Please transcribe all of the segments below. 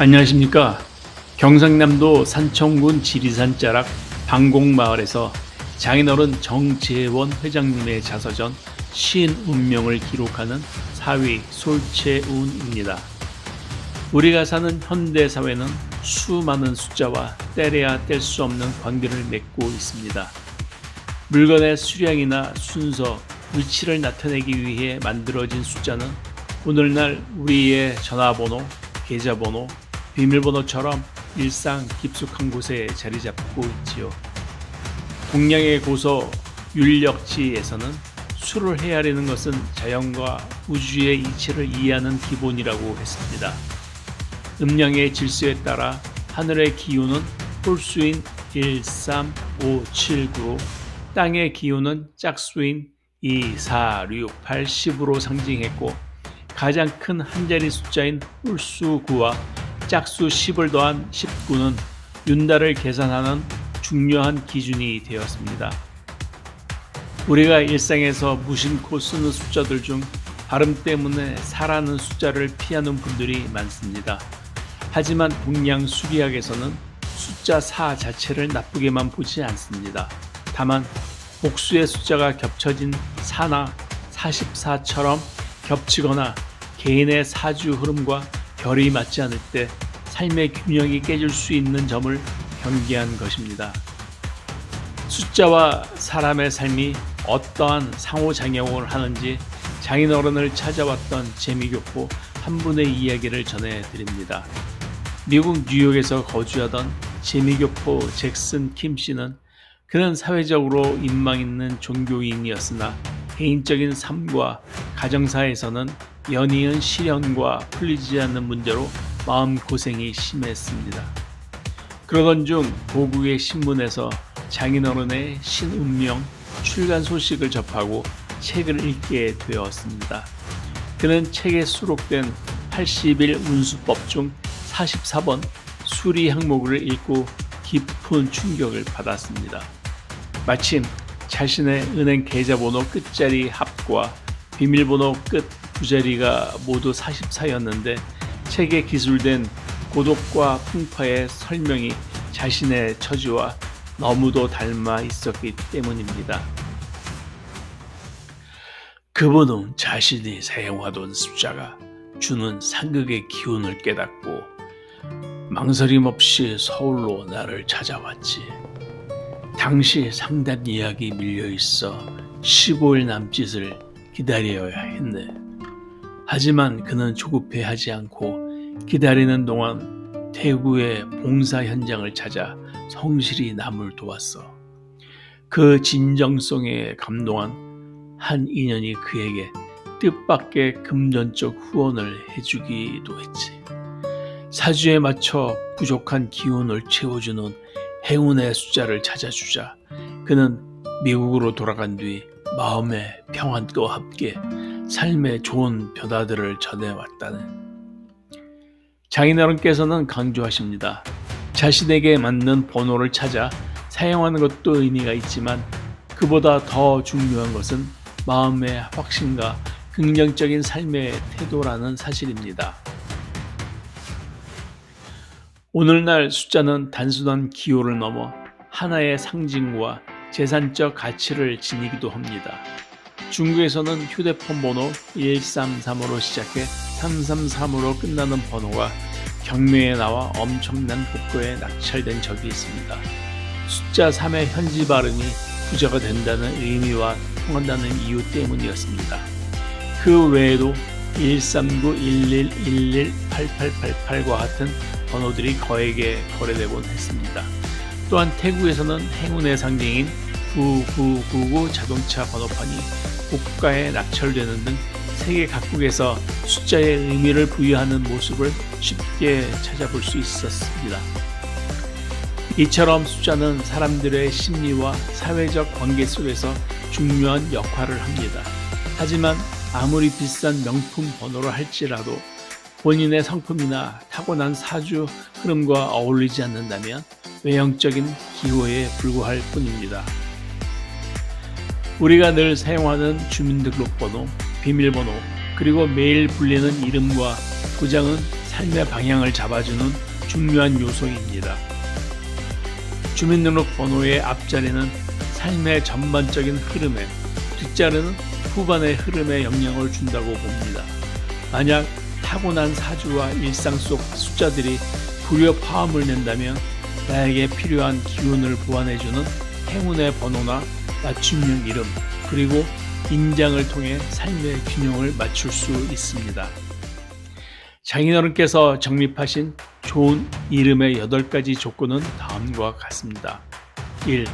안녕하십니까. 경상남도 산청군 지리산 자락 방곡마을에서 장인어른 정재원 회장님의 자서전 신운명을 기록하는 사위 솔채운입니다. 우리가 사는 현대사회는 수많은 숫자와 떼려야 뗄 수 없는 관계를 맺고 있습니다. 물건의 수량이나 순서, 위치를 나타내기 위해 만들어진 숫자는 오늘날 우리의 전화번호, 계좌번호, 비밀번호처럼 일상 깊숙한 곳에 자리 잡고 있지요. 동양의 고서 율력지에서는 수를 헤아리는 것은 자연과 우주의 이치를 이해하는 기본이라고 했습니다. 음양의 질서에 따라 하늘의 기운은 홀수인 1, 3, 5, 7, 9로 땅의 기운은 짝수인 2, 4, 6, 8, 10으로 상징했고 가장 큰 한자리 숫자인 홀수 9와 짝수 10을 더한 19는 윤달을 계산하는 중요한 기준이 되었습니다. 우리가 일상에서 무심코 쓰는 숫자들 중 발음 때문에 4라는 숫자를 피하는 분들이 많습니다. 하지만 동양 수리학에서는 숫자 4 자체를 나쁘게만 보지 않습니다. 다만 복수의 숫자가 겹쳐진 4나 44처럼 겹치거나 개인의 사주 흐름과 결이 맞지 않을 때 삶의 균형이 깨질 수 있는 점을 경계한 것입니다. 숫자와 사람의 삶이 어떠한 상호작용을 하는지 장인어른을 찾아왔던 재미교포 한 분의 이야기를 전해드립니다. 미국 뉴욕에서 거주하던 재미교포 잭슨 킴 씨는 그는 사회적으로 인망 있는 종교인이었으나 개인적인 삶과 가정사에서는 연이은 시련과 풀리지 않는 문제로 마음고생이 심했습니다. 그러던 중 고국의 신문에서 장인어른의 신운명 출간 소식을 접하고 책을 읽게 되었습니다. 그는 책에 수록된 80일 운수법 중 44번 수리 항목을 읽고 깊은 충격을 받았습니다. 마침 자신의 은행 계좌번호 끝자리 합과 비밀번호 끝 두 자리가 모두 44였는데 책에 기술된 고독과 풍파의 설명이 자신의 처지와 너무도 닮아 있었기 때문입니다. 그분은 자신이 사용하던 숫자가 주는 상극의 기운을 깨닫고 망설임 없이 서울로 나를 찾아왔지. 당시 상단 예약이 밀려있어 15일 남짓을 기다려야 했네. 하지만 그는 조급해하지 않고 기다리는 동안 대구의 봉사 현장을 찾아 성실히 남을 도왔어. 그 진정성에 감동한 한 인연이 그에게 뜻밖의 금전적 후원을 해주기도 했지. 사주에 맞춰 부족한 기운을 채워주는 행운의 숫자를 찾아주자 그는 미국으로 돌아간 뒤 마음의 평안과 함께 삶의 좋은 변화들을 전해왔다네. 장인어른께서는 강조하십니다. 자신에게 맞는 번호를 찾아 사용하는 것도 의미가 있지만 그보다 더 중요한 것은 마음의 확신과 긍정적인 삶의 태도라는 사실입니다. 오늘날 숫자는 단순한 기호를 넘어 하나의 상징과 재산적 가치를 지니기도 합니다. 중국에서는 휴대폰 번호 133으로 시작해 333으로 끝나는 번호가 경매에 나와 엄청난 고가에 낙찰된 적이 있습니다. 숫자 3의 현지 발음이 부자가 된다는 의미와 통한다는 이유 때문이었습니다. 그 외에도 13911118888과 같은 번호들이 거액에 거래되곤 했습니다. 또한 태국에서는 행운의 상징인 9999 자동차 번호판이 고가에 낙찰되는 등 세계 각국에서 숫자의 의미를 부여하는 모습을 쉽게 찾아볼 수 있었습니다. 이처럼 숫자는 사람들의 심리와 사회적 관계 속에서 중요한 역할을 합니다. 하지만 아무리 비싼 명품 번호를 할지라도 본인의 성품이나 타고난 사주 흐름과 어울리지 않는다면 외형적인 기호에 불과할 뿐입니다. 우리가 늘 사용하는 주민등록번호, 비밀번호, 그리고 매일 불리는 이름과 도장은 삶의 방향을 잡아주는 중요한 요소입니다. 주민등록번호의 앞자리는 삶의 전반적인 흐름에, 뒷자리는 후반의 흐름에 영향을 준다고 봅니다. 만약 타고난 사주와 일상 속 숫자들이 불협화음을 낸다면 나에게 필요한 기운을 보완해주는 행운의 번호나 맞춤형 이름, 그리고 인장을 통해 삶의 균형을 맞출 수 있습니다. 장인어른께서 정립하신 좋은 이름의 8가지 조건은 다음과 같습니다. 1.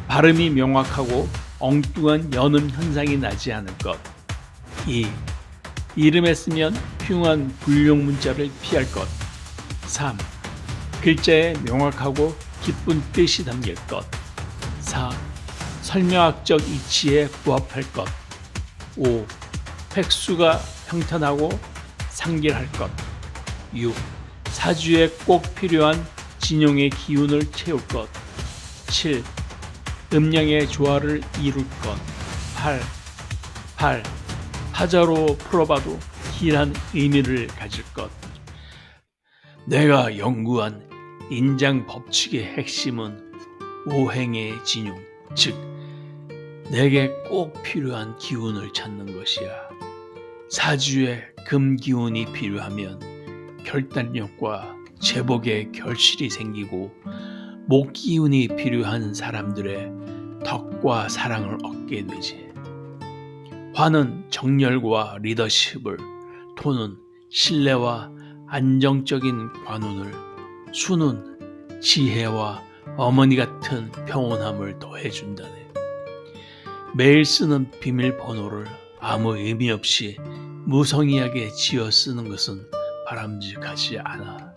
발음이 명확하고 엉뚱한 연음 현상이 나지 않을 것. 2. 이름에 쓰면 흉한 불용 문자를 피할 것. 3. 글자에 명확하고 기쁜 뜻이 담길 것. 4. 설명학적 이치에 부합할 것. 5. 획수가 평탄하고 상길할 것. 6. 사주에 꼭 필요한 진용의 기운을 채울 것. 7. 음양의 조화를 이룰 것. 8. 파자로 풀어봐도 길한 의미를 가질 것. 내가 연구한 인장 법칙의 핵심은 오행의 진용, 즉 내게 꼭 필요한 기운을 찾는 것이야. 사주에 금 기운이 필요하면 결단력과 제복의 결실이 생기고, 목 기운이 필요한 사람들의 덕과 사랑을 얻게 되지. 화는 정열과 리더십을, 토는 신뢰와 안정적인 관운을, 수는 지혜와 어머니 같은 평온함을 더해준다네. 매일 쓰는 비밀번호를 아무 의미 없이 무성의하게 지어 쓰는 것은 바람직하지 않아.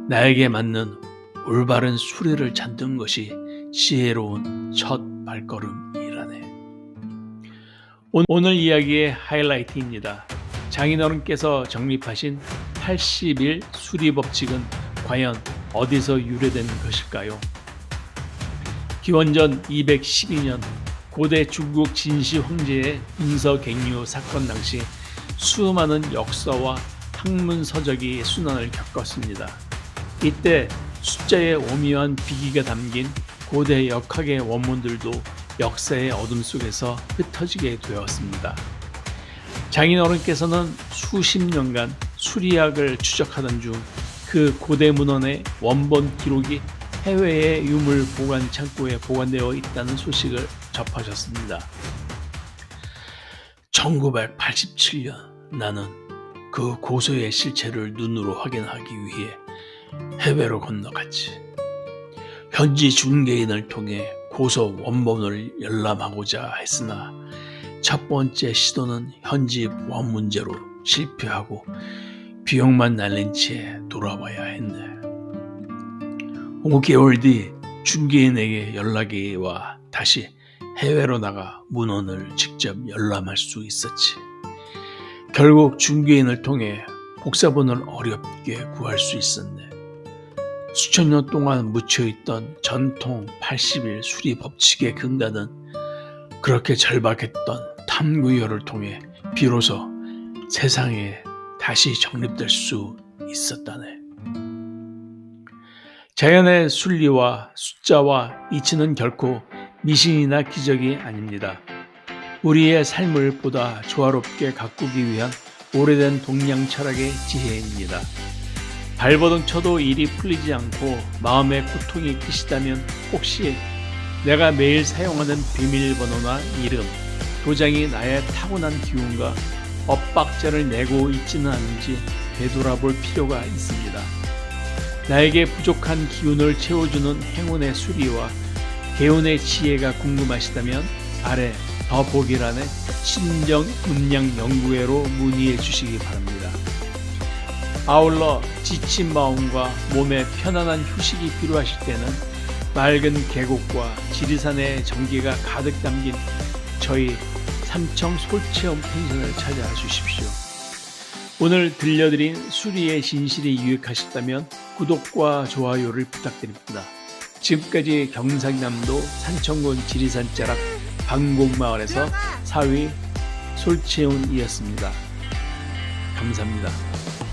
나에게 맞는 올바른 수레를 찾는 것이 지혜로운 첫 발걸음이라네. 오늘 이야기의 하이라이트입니다. 장인어른께서 정립하신 80일 수리법칙은 과연 어디서 유래된 것일까요? 기원전 212년 고대 중국 진시 황제의 인서갱유 사건 당시 수많은 역사와 학문 서적이 순환을 겪었습니다. 이때 숫자의 오묘한 비기가 담긴 고대 역학의 원문들도 역사의 어둠 속에서 흩어지게 되었습니다. 장인어른께서는 수십 년간 수리학을 추적하던 중 그 고대 문헌의 원본 기록이 해외의 유물 보관 창고에 보관되어 있다는 소식을 접하셨습니다. 1987년 나는 그 고서의 실체를 눈으로 확인하기 위해 해외로 건너갔지. 현지 중개인을 통해 고서 원본을 열람하고자 했으나 첫 번째 시도는 현지 보안 문제로 실패하고 비용만 날린 채 돌아와야 했네. 5개월 뒤 중개인에게 연락이 와 다시 해외로 나가 문헌을 직접 열람할 수 있었지. 결국 중개인을 통해 복사본을 어렵게 구할 수 있었네. 수천 년 동안 묻혀있던 전통 80일 수리 법칙의 근간은 그렇게 절박했던 탐구열을 통해 비로소 세상에 다시 정립될 수 있었다네. 자연의 순리와 숫자와 이치는 결코 미신이나 기적이 아닙니다. 우리의 삶을 보다 조화롭게 가꾸기 위한 오래된 동양 철학의 지혜입니다. 발버둥 쳐도 일이 풀리지 않고 마음의 고통이 크시다면 혹시 내가 매일 사용하는 비밀번호나 이름, 도장이 나의 타고난 기운과 엇박자를 내고 있지는 않은지 되돌아볼 필요가 있습니다. 나에게 부족한 기운을 채워주는 행운의 수리와 개운의 지혜가 궁금하시다면 아래 더보기란에 신정 음양 연구회로 문의해 주시기 바랍니다. 아울러 지친 마음과 몸에 편안한 휴식이 필요하실 때는 맑은 계곡과 지리산의 정기가 가득 담긴 저희 삼청 솔체험 펜션을 찾아주십시오. 오늘 들려드린 수리의 진실이 유익하셨다면 구독과 좋아요를 부탁드립니다. 지금까지 경상남도 산청군 지리산 자락 방곡마을에서 사위 솔채훈이었습니다. 감사합니다.